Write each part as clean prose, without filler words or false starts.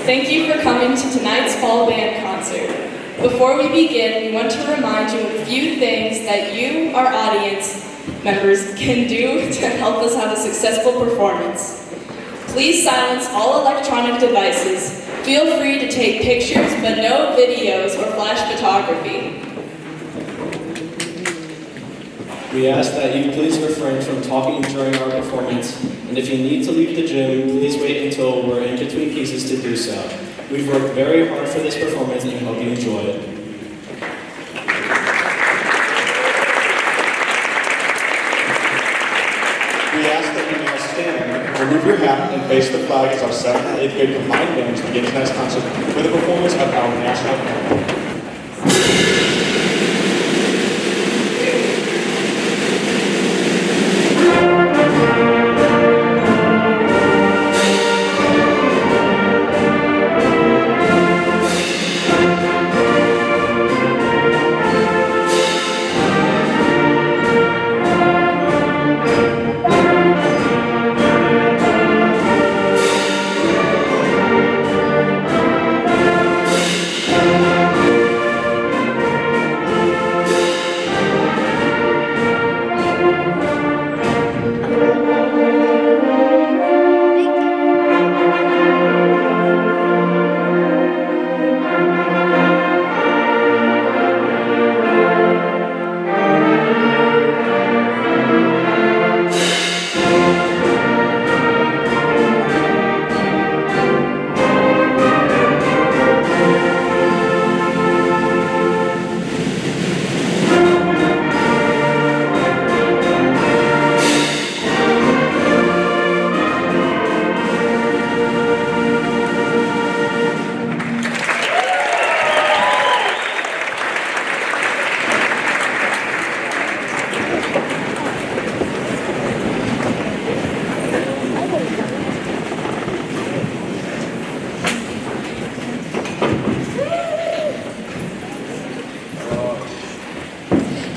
Thank you for coming to tonight's fall band concert. Before we begin, we want to remind you of a few things that you, our audience members, can do to help us have a successful performance. Please silence all electronic devices. Feel free to take pictures, but no videos or flash photography. We ask that you please refrain from talking during our performance, and if you need to leave the gym, please wait until we're in between pieces to do so. We've worked very hard for this performance and hope you enjoy it. We ask that you now stand, remove your hat, and face the flag as our 7th and 8th grade combined bands begin tonight's concert with a performance of our national anthem.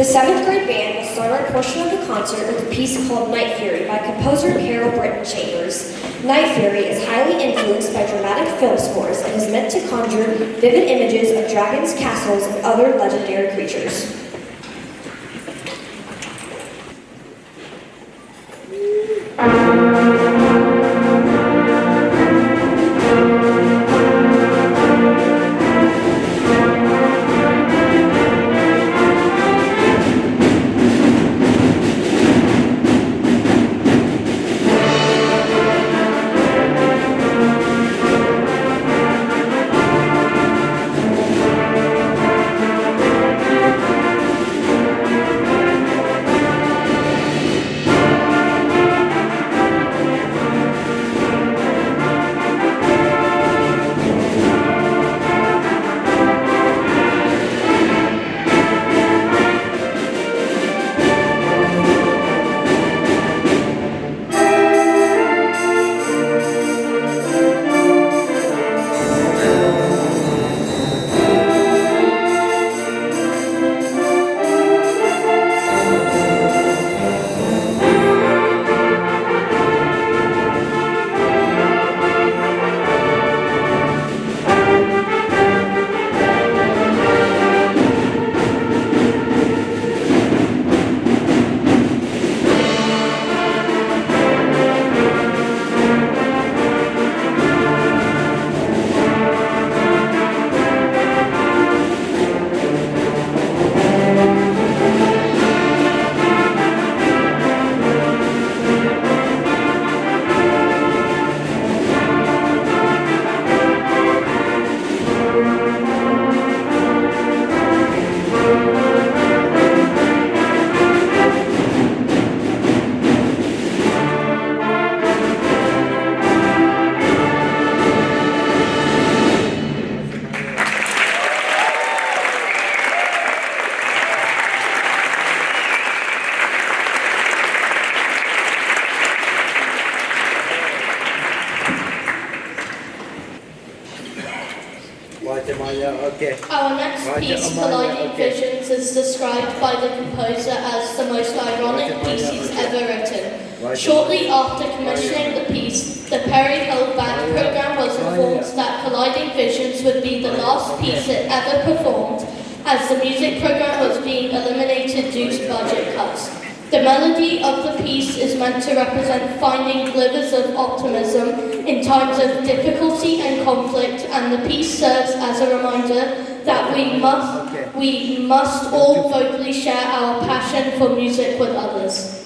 The 7th grade band will start our portion of the concert with a piece called Night Fury by composer Harold Britton Chambers. Night Fury is highly influenced by dramatic film scores and is meant to conjure vivid images of dragons, castles, and other legendary creatures. Our next piece, Colliding Visions, is described by the composer as the most ironic piece he's ever written. Shortly after commissioning the piece, the Perry Hill Band program was informed that Colliding Visions would be the last piece it ever performed, as the music program was being eliminated due to budget cuts. The melody of the piece is meant to represent finding glimmers of optimism in times of difficulty and conflict, and the piece serves as a reminder that we must all vocally share our passion for music with others.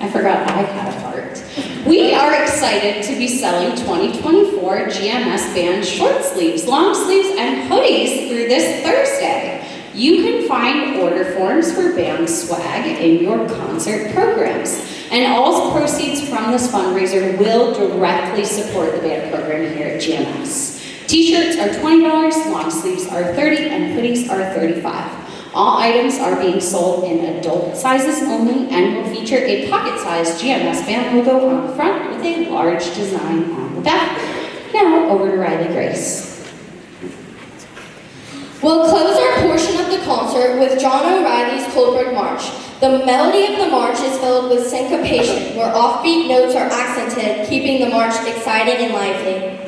I forgot I had a part. We are excited to be selling 2024 GMS band short sleeves, long sleeves, and hoodies through this Thursday. You can find order forms for band swag in your concert programs. And all proceeds from this fundraiser will directly support the band program here at GMS. T-shirts are $20, long sleeves are $30, and hoodies are $35. All items are being sold in adult sizes only and will feature a pocket-sized GMS band logo on the front with a large design on the back. Now, over to Riley Grace. We'll close our portion of the concert with John O'Reilly's Coldbrook March. The melody of the march is filled with syncopation, where offbeat notes are accented, keeping the march exciting and lively.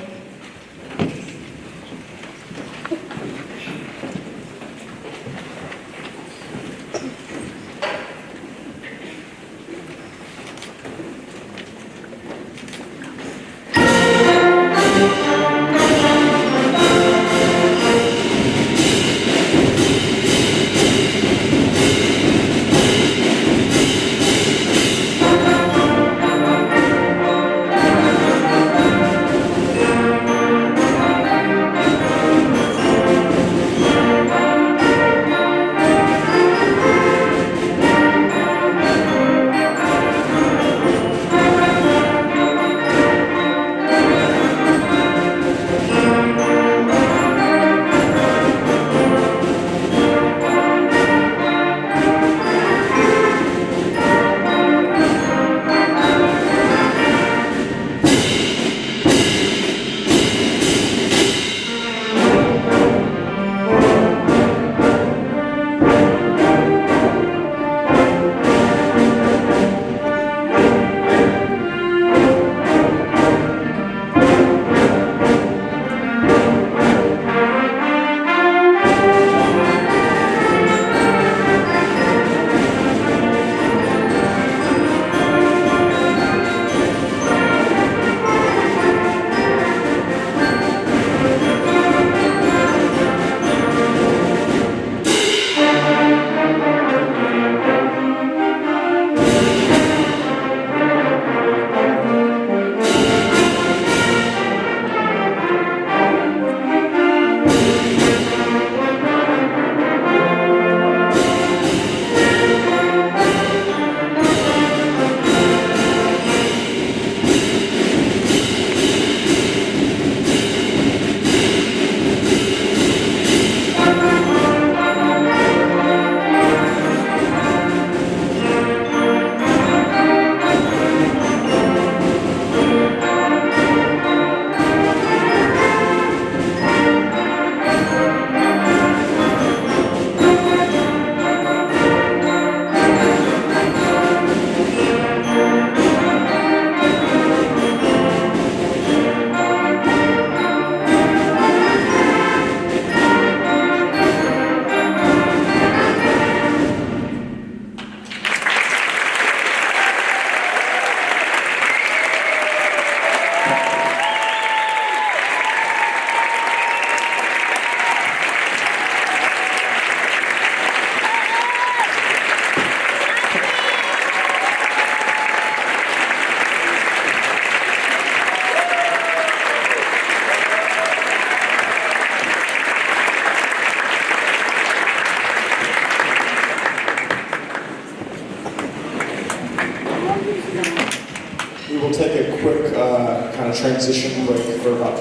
transition break for about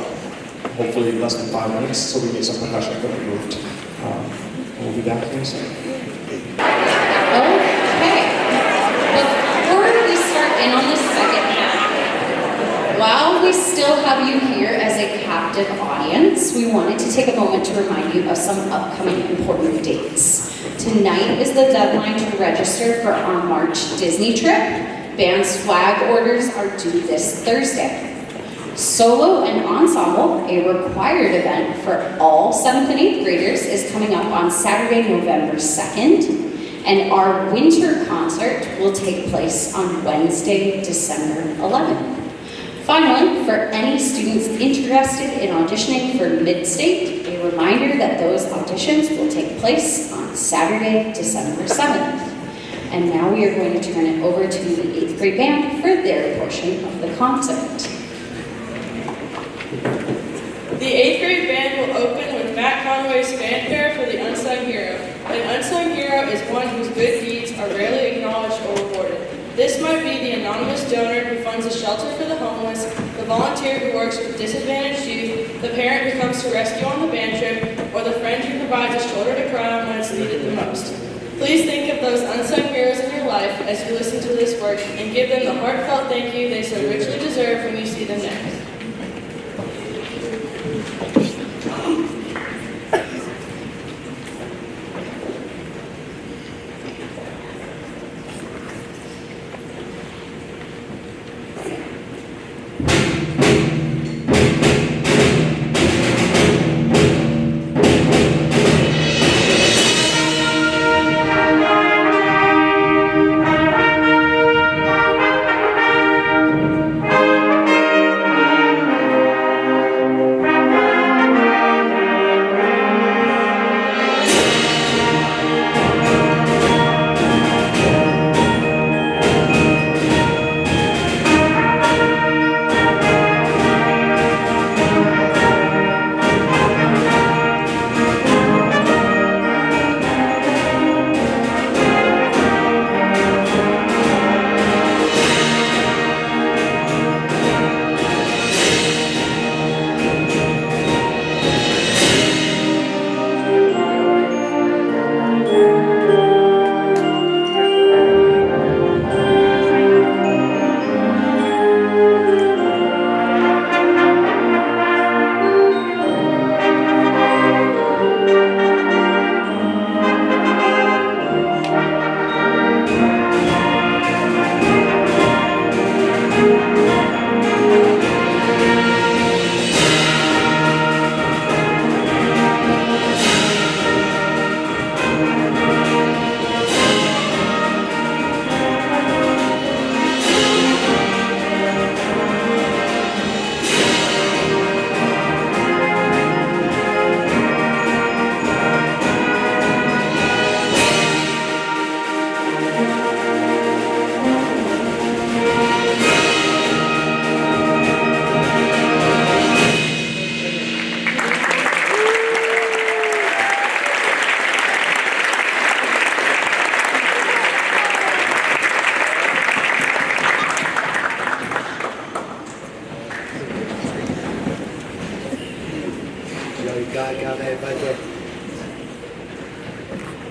hopefully less than 5 minutes, so we get some percussion equipment moved. And we'll be back in a second. Okay. Before we start in on the second half, while we still have you here as a captive audience, we wanted to take a moment to remind you of some upcoming important dates. Tonight is the deadline to register for our March Disney trip. Band swag orders are due this Thursday. Solo and Ensemble, a required event for all 7th and 8th graders, is coming up on Saturday, November 2nd. And our winter concert will take place on Wednesday, December 11th. Finally, for any students interested in auditioning for Mid-State, a reminder that those auditions will take place on Saturday, December 7th. And now we are going to turn it over to the 8th grade band for their portion of the concert. The 8th grade band will open with Matt Conway's fanfare for the Unsung Hero. An unsung hero is one whose good deeds are rarely acknowledged or rewarded. This might be the anonymous donor who funds a shelter for the homeless, the volunteer who works with disadvantaged youth, the parent who comes to rescue on the band trip, or the friend who provides a shoulder to cry on when it's needed the most. Please think of those unsung heroes in your life as you listen to this work and give them the heartfelt thank you they so richly deserve when you see them next.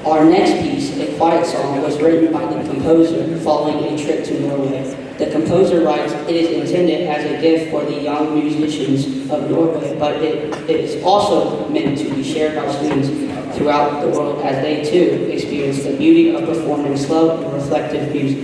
Our next piece, A Quiet Song, was written by the composer following a trip to Norway. The composer writes, "It is intended as a gift for the young musicians of Norway, but it is also meant to be shared by students throughout the world as they too experience the beauty of performing slow and reflective music."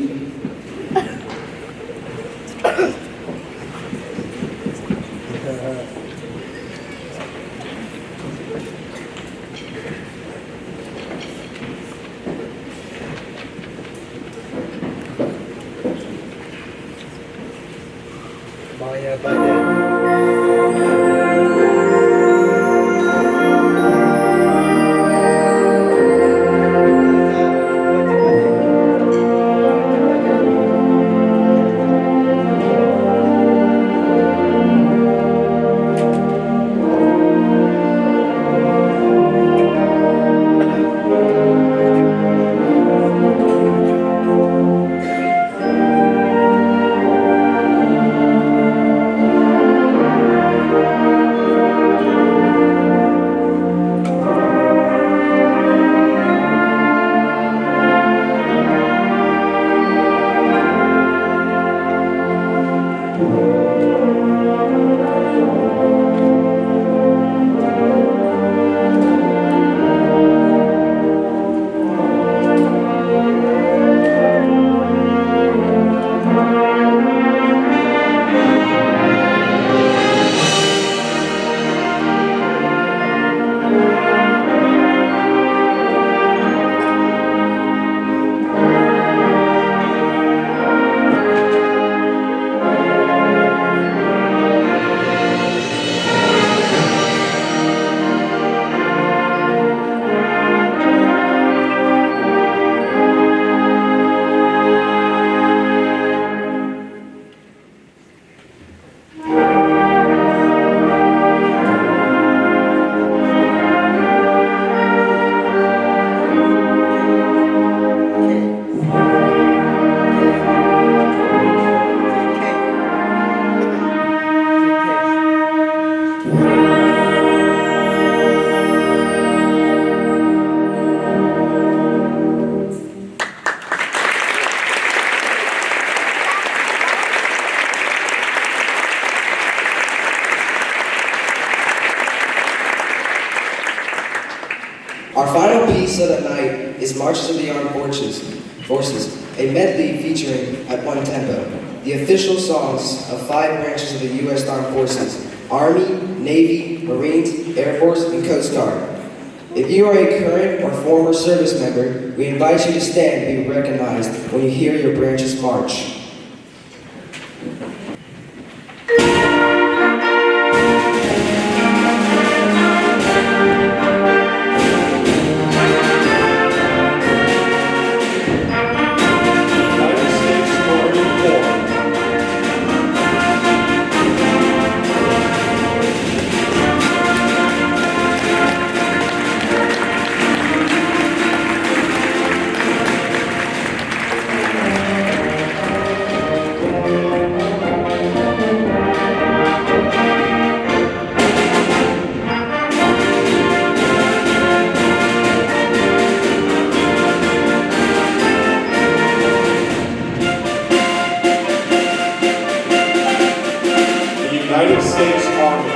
Our final piece of the night is Marches of the Armed Forces, a medley featuring, at one tempo, the official songs of 5 branches of the U.S. Armed Forces: Army, Navy, Marines, Air Force, and Coast Guard. If you are a current or former service member, we invite you to stand and be recognized when you hear your branches march. United States Army.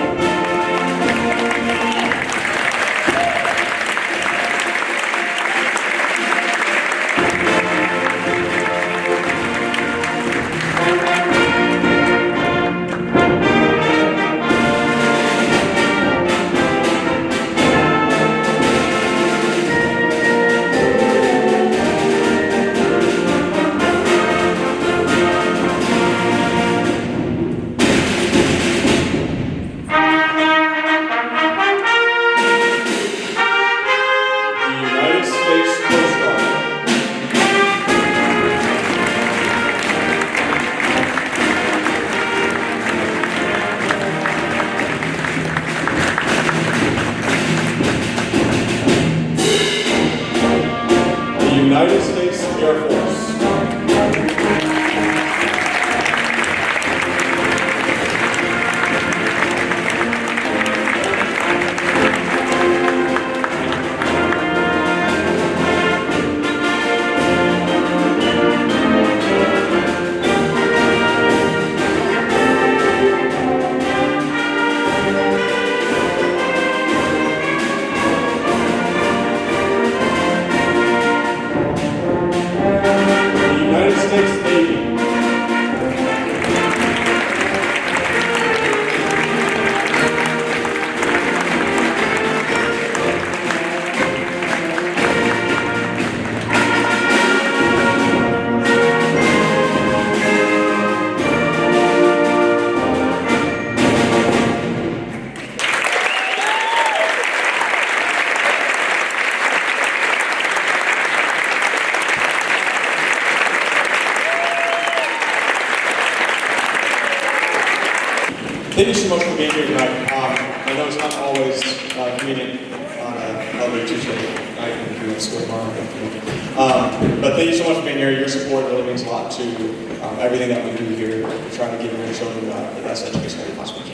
United States Air Force. Thank you so much for being here tonight. I know it's not always convenient on a lovely Tuesday night when you're at school tomorrow. But thank you so much for being here. Your support really means a lot to everything that we do here. We're trying to give your children the best education that we possibly can.